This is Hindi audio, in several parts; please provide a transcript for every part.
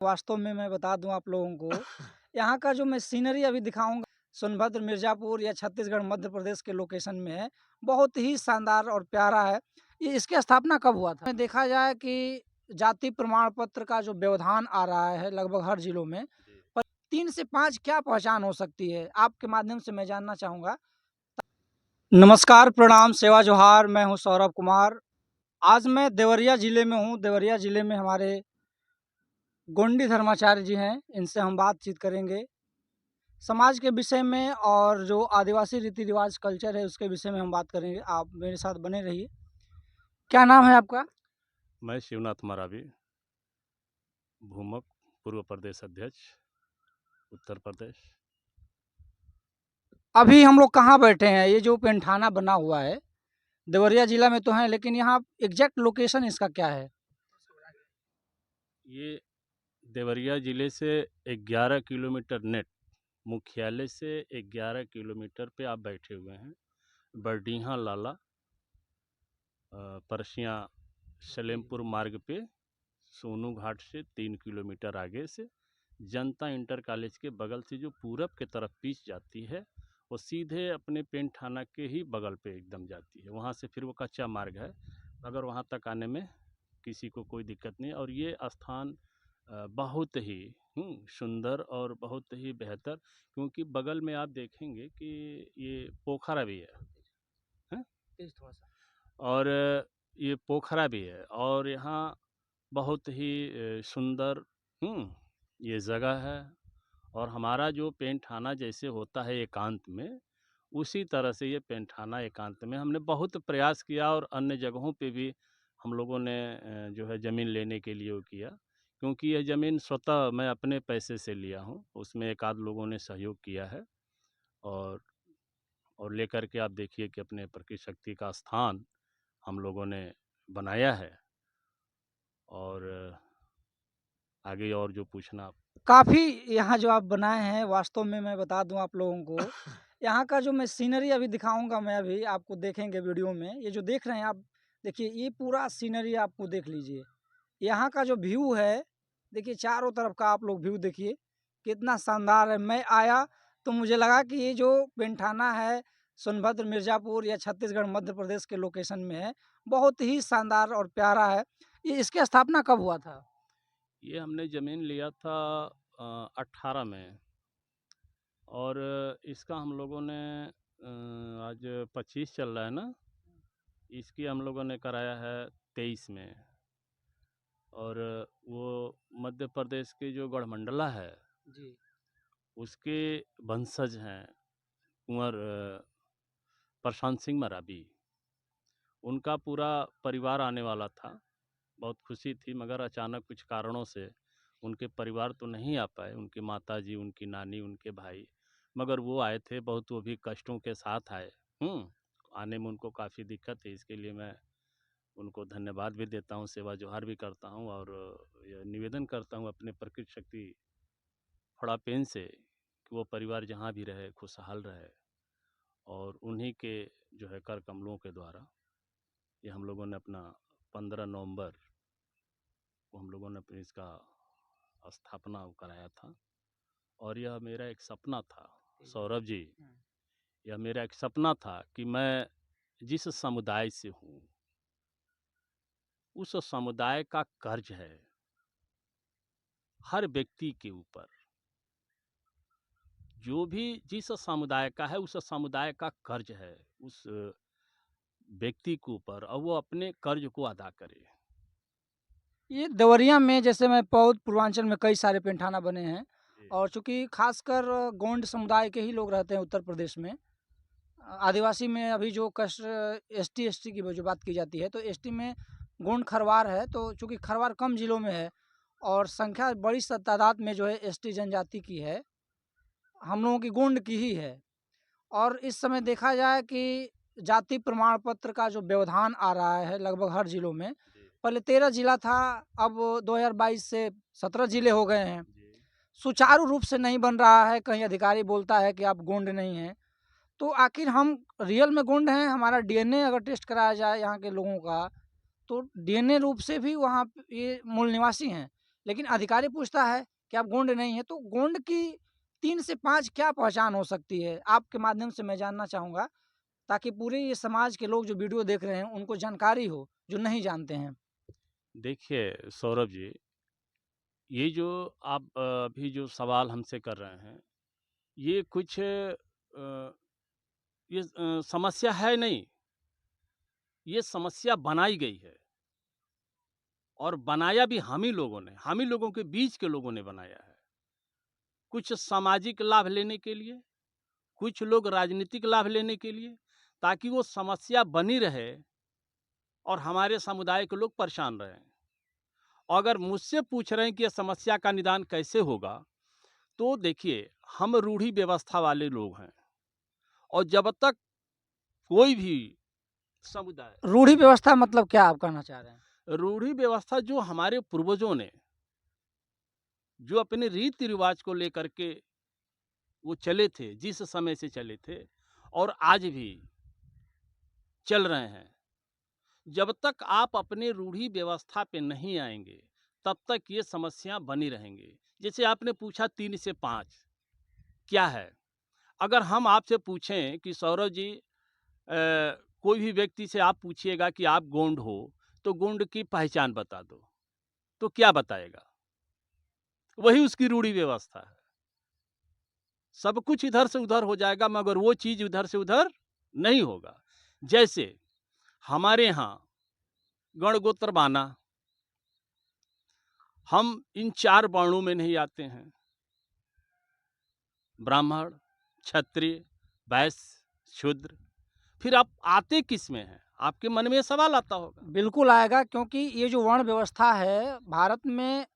वास्तव में मैं बता दूं आप लोगों को, यहाँ का जो मैं सीनरी अभी दिखाऊंगा सोनभद्र, मिर्जापुर या छत्तीसगढ़, मध्य प्रदेश के लोकेशन में है। बहुत ही शानदार और प्यारा है। ये इसकी स्थापना कब हुआ था? देखा जाए कि जाति प्रमाण पत्र का जो व्यवधान आ रहा है लगभग हर जिलों में, पर 3 से 5 क्या पहचान हो सकती है? आपके माध्यम से मैं जानना चाहूँगा। नमस्कार, प्रणाम, सेवा जोहार। मैं हूँ सौरभ कुमार। आज मैं देवरिया ज़िले में हूँ। देवरिया ज़िले में हमारे गोंडी धर्माचार्य जी हैं, इनसे हम बातचीत करेंगे समाज के विषय में और जो आदिवासी रीति रिवाज कल्चर है उसके विषय में हम बात करेंगे। आप मेरे साथ बने रहिए। क्या नाम है आपका? मैं शिवनाथ मरावी, भूमक, पूर्व प्रदेश अध्यक्ष, उत्तर प्रदेश। अभी हम लोग कहाँ बैठे हैं? ये जो पेंठाना बना हुआ है, देवरिया जिला में तो है, लेकिन यहाँ एग्जैक्ट लोकेशन इसका क्या है? ये देवरिया जिले से 11 किलोमीटर नेट, मुख्यालय से 11 किलोमीटर पे आप बैठे हुए हैं। बरडीहा लाला, परसिया सलेमपुर मार्ग पे, सोनू घाट से 3 किलोमीटर आगे से जनता इंटर कॉलेज के बगल से जो पूरब के तरफ पीछ जाती है, वो सीधे अपने पेंट थाना के ही बगल पे एकदम जाती है। वहाँ से फिर वो कच्चा मार्ग है, अगर वहाँ तक आने में किसी को कोई दिक्कत नहीं। और ये स्थान बहुत ही सुंदर और बहुत ही बेहतर, क्योंकि बगल में आप देखेंगे कि ये पोखरा भी है? थोड़ा सा। और ये पोखरा भी है, और यहाँ बहुत ही सुंदर ये जगह है। और हमारा जो पेंठाना जैसे होता है एकांत में, उसी तरह से ये पेंठाना एकांत में हमने बहुत प्रयास किया, और अन्य जगहों पे भी हम लोगों ने जो है ज़मीन लेने के लिए वो किया, क्योंकि यह ज़मीन स्वतः मैं अपने पैसे से लिया हूँ। उसमें एक आध लोगों ने सहयोग किया है, और लेकर के आप देखिए कि अपने प्रकृति शक्ति का स्थान हम लोगों ने बनाया है। और आगे और जो पूछना आप। काफ़ी यहाँ जो आप बनाए हैं, वास्तव में मैं बता दूँ आप लोगों को, यहाँ का जो मैं सीनरी अभी दिखाऊँगा, मैं अभी आपको देखेंगे वीडियो में। ये जो देख रहे हैं आप, देखिए ये पूरा सीनरी आपको देख लीजिए। यहाँ का जो व्यू है, देखिए चारों तरफ का आप लोग व्यू देखिए, कितना शानदार है। मैं आया तो मुझे लगा कि ये जो पेंठाना है, सोनभद्र, मिर्ज़ापुर या छत्तीसगढ़, मध्य प्रदेश के लोकेशन में है। बहुत ही शानदार और प्यारा है। ये इसकी स्थापना कब हुआ था? ये हमने ज़मीन लिया था 18 में, और इसका हम लोगों ने आज 25 चल रहा है ना, इसकी हम लोगों ने कराया है 23 में। और वो मध्य प्रदेश के जो गढ़मंडला है, जी। उसके वंशज हैं कुंवर प्रशांत सिंह मरावी। उनका पूरा परिवार आने वाला था, बहुत खुशी थी, मगर अचानक कुछ कारणों से उनके परिवार तो नहीं आ पाए। उनकी माताजी, उनकी नानी, उनके भाई, मगर वो आए थे। बहुत वो भी कष्टों के साथ आए। आने में उनको काफ़ी दिक्कत है, इसके लिए मैं उनको धन्यवाद भी देता हूँ, सेवा जोहार भी करता हूँ, और यह निवेदन करता हूँ अपने प्रकृति शक्ति फड़ापेन से कि वो परिवार जहाँ भी रहे खुशहाल रहे। और उन्हीं के जो है कर कमलों के द्वारा ये हम लोगों ने अपना 15 नवंबर को हम लोगों ने अपनी इसका स्थापना कराया था। और यह मेरा एक सपना था, सौरभ जी, यह मेरा एक सपना था कि मैं जिस समुदाय से हूँ, उस समुदाय का कर्ज है हर व्यक्ति के ऊपर। जो भी जिस समुदाय का है, उस समुदाय का कर्ज है उस व्यक्ति के ऊपर, और वो अपने कर्ज को अदा करे। ये देवरिया में जैसे मैं पौध पूर्वांचल में कई सारे पेंठाना बने हैं, जी। और चूंकि खासकर गोंड समुदाय के ही लोग रहते हैं उत्तर प्रदेश में। आदिवासी में अभी जो कष्ट एसटी की जो बात की जाती है, तो एसटी में गोंड खरवार है। तो चूंकि खरवार कम जिलों में है और संख्या बड़ी तादाद में जो है एसटी जनजाति की है, हम लोगों की गोंड की ही है। और इस समय देखा जाए कि जाति प्रमाण पत्र का जो व्यवधान आ रहा है लगभग हर जिलों में। जी। पहले 13 जिला था, अब 2022 से 17 जिले हो गए हैं। जी। सुचारू रूप से नहीं बन रहा है। कहीं अधिकारी बोलता है कि आप गोंड नहीं हैं, तो आखिर हम रियल में गोंड हैं? हमारा डीएनए अगर टेस्ट कराया जाए यहाँ के लोगों का, तो डीएनए रूप से भी वहाँ ये मूल निवासी हैं, लेकिन अधिकारी पूछता है कि आप गोंड नहीं है, तो गोंड की 3 से 5 क्या पहचान हो सकती है? आपके माध्यम से मैं जानना चाहूँगा, ताकि पूरे ये समाज के लोग जो वीडियो देख रहे हैं, उनको जानकारी हो, जो नहीं जानते हैं। देखिए सौरभ जी, ये जो आप अभी जो सवाल हमसे कर रहे हैं, ये कुछ समस्या है नहीं, ये समस्या बनाई गई है और बनाया भी हम ही लोगों के बीच के लोगों ने बनाया है। कुछ सामाजिक लाभ लेने के लिए, कुछ लोग राजनीतिक लाभ लेने के लिए, ताकि वो समस्या बनी रहे और हमारे समुदाय के लोग परेशान रहें। अगर मुझसे पूछ रहे हैं कि ये समस्या का निदान कैसे होगा, तो देखिए, हम रूढ़ी व्यवस्था वाले लोग हैं और जब तक कोई भी समुदाय रूढ़ि व्यवस्था मतलब क्या आप कहना चाह रहे हैं? रूढ़ी व्यवस्था जो हमारे पूर्वजों ने जो अपने रीति रिवाज को लेकर के वो चले थे, जिस समय से चले थे और आज भी चल रहे हैं, जब तक आप अपने रूढ़ी व्यवस्था पे नहीं आएंगे, तब तक ये समस्या बनी रहेंगी। जैसे आपने पूछा 3 से 5 क्या है? अगर हम आपसे पूछें कि सौरभ जी, कोई भी व्यक्ति से आप पूछिएगा कि आप गोंड हो, तो गोंड की पहचान बता दो, तो क्या बताएगा? वही उसकी रूढ़ी व्यवस्था है। सब कुछ इधर से उधर हो जाएगा, मगर वो चीज़ उधर से उधर नहीं होगा। जैसे हमारे यहाँ गणगोत्र बाना, हम इन 4 वर्णों में नहीं आते हैं। ब्राह्मण, क्षत्रिय, वैश्य, शूद्र। फिर आप आते किस में हैं? आपके मन में ये सवाल आता होगा। बिल्कुल आएगा, क्योंकि ये जो वर्ण व्यवस्था है, भारत में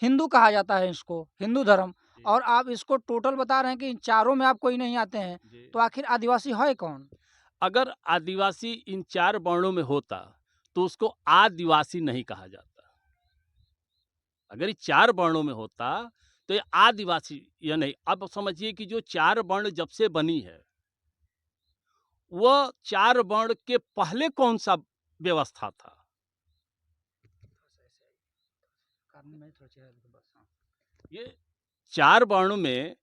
हिंदू कहा जाता है इसको, हिंदू धर्म, जी, और आप इसको टोटल बता रहे हैं कि इन चारों में आप कोई नहीं आते हैं, जी। तो आखिर आदिवासी है कौन? अगर आदिवासी इन 4 वर्णों में होता, तो उसको आदिवासी नहीं कहा जाता। अगर ये 4 वर्णों में होता, तो ये आदिवासी या नहीं। अब समझिए कि जो 4 वर्ण जब से बनी है, वह 4 वर्ण के पहले कौन-सा व्यवस्था था? ये 4 वर्णों में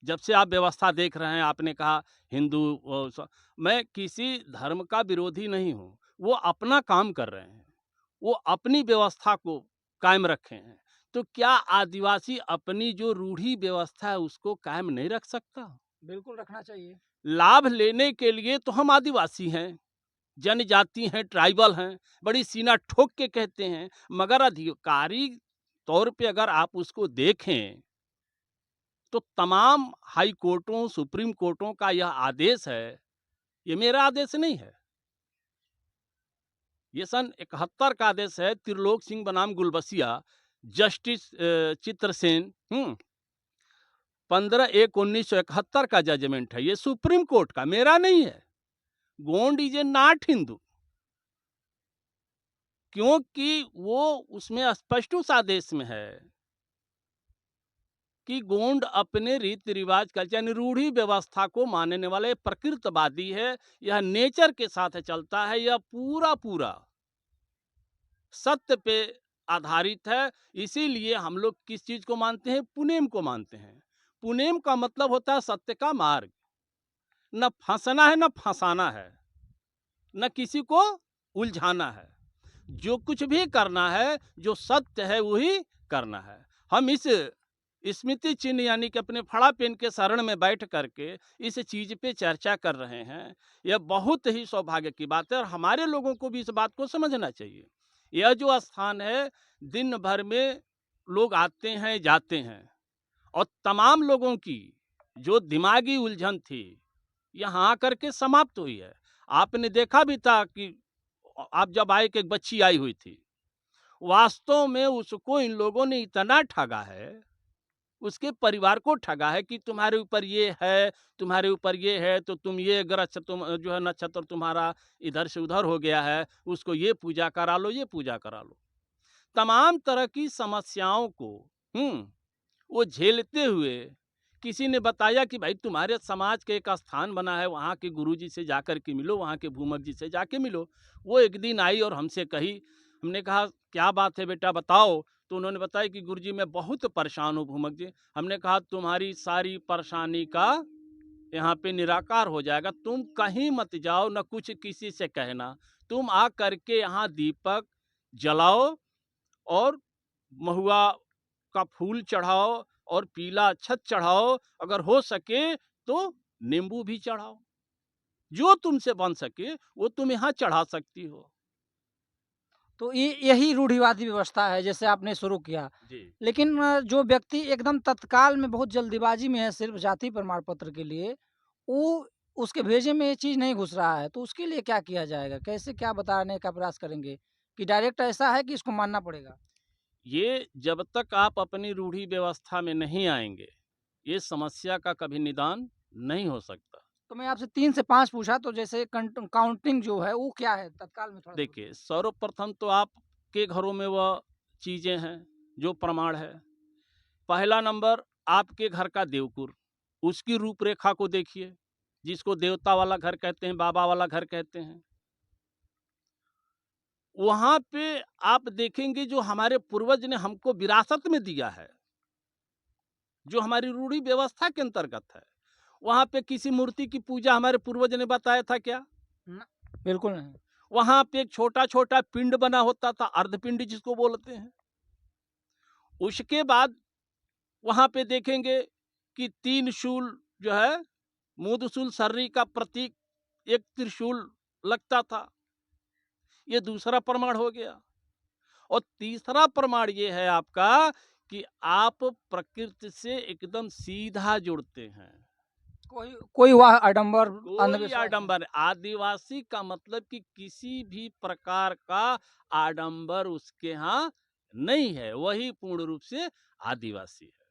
जब से आप व्यवस्था देख रहे हैं, आपने कहा हिंदू मैं किसी धर्म का विरोधी नहीं हूँ। वो अपना काम कर रहे हैं। वो अपनी व्यवस्था को कायम रखे हैं। तो क्या आदिवासी अपनी जो रूढ़ी व्यवस्था है उसको कायम नहीं रख सकता? बिल्कुल रखना चाहिए। लाभ लेने के लिए तो हम आदिवासी हैं, जनजाति हैं, ट्राइबल हैं, बड़ी सीना ठोक के कहते हैं, मगर अधिकारी तौर पे अगर आप उसको देखें, तो तमाम हाई कोर्टों, सुप्रीम कोर्टों का यह आदेश है, ये मेरा आदेश नहीं है। ये सन 71 का आदेश है, त्रिलोक सिंह बनाम गुलबसिया, जस्टिस चित्रसेन 15/1/1971 का जजमेंट है। ये सुप्रीम कोर्ट का, मेरा नहीं है। Gond is a not Hindu, क्योंकि वो उसमें स्पष्ट उस आदेश में है कि गोंड अपने रीति रिवाज कल्चर यानी रूढ़ी व्यवस्था को मानने वाले प्रकृतवादी है। यह नेचर के साथ चलता है। यह पूरा पूरा सत्य पे आधारित है। इसीलिए हम लोग किस चीज को मानते हैं? पुनेम को मानते हैं। पुनेम का मतलब होता है सत्य का मार्ग। न फंसना है न फंसाना है, न किसी को उलझाना है। जो कुछ भी करना है, जो सत्य है वही करना है। हम इस स्मृति चिन्ह यानी कि अपने फड़ा पेन के शरण में बैठ करके इस चीज पे चर्चा कर रहे हैं, यह बहुत ही सौभाग्य की बात है और हमारे लोगों को भी इस बात को समझना चाहिए। यह जो स्थान है, दिन भर में लोग आते हैं जाते हैं और तमाम लोगों की जो दिमागी उलझन थी, यहाँ आकर के समाप्त हुई है। आपने देखा भी था कि आप जब आए कि एक बच्ची आई हुई थी, वास्तव में उसको इन लोगों ने इतना ठगा है, उसके परिवार को ठगा है कि तुम्हारे ऊपर ये है, तुम्हारे ऊपर ये है, तो तुम ये ग्रह तुम जो है नक्षत्र तुम्हारा इधर से उधर हो गया है, उसको ये पूजा करा लो, ये पूजा करा लो। तमाम तरह की समस्याओं को वो झेलते हुए किसी ने बताया कि भाई तुम्हारे समाज के एक स्थान बना है, वहाँ के गुरुजी से जाकर के मिलो, वहाँ के भूमक जी से जाके मिलो। वो एक दिन आई और हमसे कही, हमने कहा क्या बात है बेटा बताओ, तो उन्होंने बताया कि गुरुजी मैं बहुत परेशान हूँ भूमक जी। हमने कहा तुम्हारी सारी परेशानी का यहाँ पे निराकार हो जाएगा, तुम कहीं मत जाओ, न कुछ किसी से कहना, तुम आ करके यहाँ दीपक जलाओ और महुआ का फूल चढ़ाओ और पीला अक्षत चढ़ाओ, अगर हो सके तो नींबू भी चढ़ाओ, जो तुमसे बन सके वो तुम यहाँ चढ़ा सकती हो। तो ये यही रूढ़िवादी व्यवस्था है जैसे आपने शुरू किया। जी। लेकिन जो व्यक्ति एकदम तत्काल में बहुत जल्दीबाजी में है सिर्फ जाति प्रमाण पत्र के लिए, वो उसके भेजे में ये चीज़ नहीं घुस रहा है, तो उसके लिए क्या किया जाएगा? कैसे क्या बताने का प्रयास करेंगे कि डायरेक्ट ऐसा है कि इसको मानना पड़ेगा? ये जब तक आप अपनी रूढ़ी व्यवस्था में नहीं आएँगे, ये समस्या का कभी निदान नहीं हो सकता। तो मैं आपसे 3 से 5 पूछा तो जैसे काउंटिंग जो है वो क्या है? तत्काल में थोड़ा-सा देखिए, बताइए। सर्वप्रथम तो आपके घरों में वह चीज़ें हैं, जो प्रमाण है। पहला नंबर आपके घर का देवकुर, उसकी रूपरेखा को देखिए, जिसको देवता वाला घर कहते हैं, बाबा वाला घर कहते हैं। वहाँ पे आप देखेंगे जो हमारे पूर्वज ने हमको विरासत में दिया है, जो हमारी रूढ़ी व्यवस्था के अंतर्गत है, वहाँ पे किसी मूर्ति की पूजा हमारे पूर्वज ने बताया था क्या? न बिल्कुल नहीं। वहाँ पे एक छोटा-छोटा पिंड बना होता था, अर्धपिंड जिसको बोलते हैं। उसके बाद वहाँ पे देखेंगे कि 3 शूल जो है, मूदशूल सर्री का प्रतीक एक त्रिशूल लगता था। ये दूसरा प्रमाण हो गया। और तीसरा प्रमाण ये है आपका कि आप प्रकृति से एकदम सीधा जुड़ते हैं। कोई कोई वह आडंबर कोई अंधविश्वास नहीं। आडंबर आदिवासी का मतलब कि किसी भी प्रकार का आडंबर उसके यहाँ नहीं है, वही पूर्ण रूप से आदिवासी है।